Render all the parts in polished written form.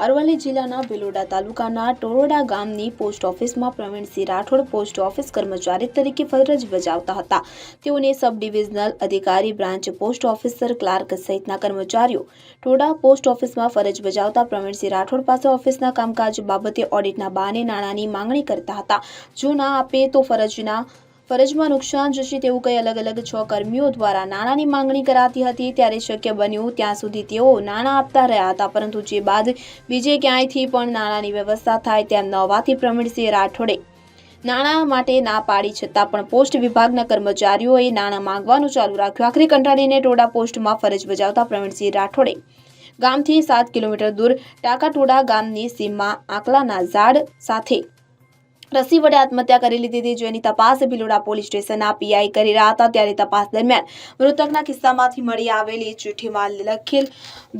અરવલ્લી જિલ્લાના ભિલોડા તાલુકાના ટોરોડા ગામની પોસ્ટ ઓફિસમાં પ્રવીણસિંહ રાઠોડ પોસ્ટ ઓફિસ કર્મચારી તરીકે ફરજ બજાવતા હતા. તેઓને સબ ડિવિઝનલ અધિકારી, બ્રાન્ચ પોસ્ટ ઓફિસર, ક્લાર્ક સહિતના કર્મચારીઓ ટોડા પોસ્ટ ઓફિસમાં ફરજ બજાવતા પ્રવીણસિંહ રાઠોડ પાસે ઓફિસના કામકાજ બાબતે ઓડિટના બહાને નાણાંની માંગણી કરતા હતા. જો ના આપે તો ફરજમાં નુકસાન જશે તેવું કહી અલગ અલગ 6 કર્મીઓ દ્વારા નાણાંની માંગણી કરાતી હતી. ત્યારે શક્ય બન્યું ત્યાં સુધી તેઓ નાણાં આપતા રહ્યા હતા, પરંતુ જે બાદ બીજે ક્યાંયથી પણ નાણાંની વ્યવસ્થા થાય તેમ ન હોવાથી પ્રવીણસિંહ રાઠોડે નાણાં માટે ના પાડી છતાં પણ પોસ્ટ વિભાગના કર્મચારીઓએ નાણાં માંગવાનું ચાલુ રાખ્યું. આખરે કંટાળીને ટોડા પોસ્ટમાં ફરજ બજાવતા પ્રવીણસિંહ રાઠોડે ગામથી 7 કિલોમીટર દૂર ટાકાટોડા ગામની સીમમાં આંકલાના ઝાડ સાથે રસ્સી વડે આત્મહત્યા કરી લીધી હતી, જેની તપાસ ભિલોડા પોલીસ સ્ટેશનના પીઆઈ કરી રહ્યા હતા. ત્યારે તપાસ દરમિયાન મૃતકના કિસ્સામાંથી મળી આવેલી ચિઠ્ઠીમાં લખેલ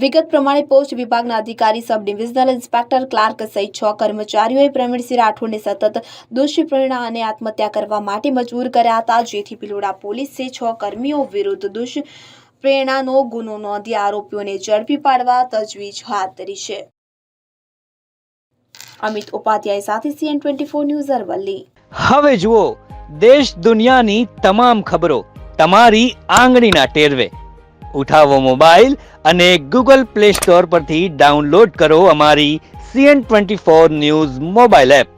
વિગત પ્રમાણે પોસ્ટ વિભાગના અધિકારી, સબ ડિવિઝનલ ઇન્સ્પેક્ટર, ક્લાર્ક સહિત 6 કર્મચારીઓએ પ્રવીણસિંહ રાઠોડને સતત દુષ્પ્રેરણા અને આત્મહત્યા કરવા માટે મજબૂર કર્યા હતા. જેથી ભિલોડા પોલીસે 6 કર્મીઓ વિરુદ્ધ દુષ્પ્રેરણાનો ગુનો નોંધી આરોપીઓને ઝડપી પાડવા તજવીજ હાથ ધરી છે. અમિત ઉપાધ્યાય સાથે CN24 ન્યૂઝ અરવલ્લી. હવે જુઓ દેશ દુનિયાની તમામ ખબરો તમારી આંગળીના ટેરવે. ઉઠાવો મોબાઈલ અને Google Play Store પરથી ડાઉનલોડ કરો અમારી CN24 ન્યૂઝ મોબાઈલ એપ.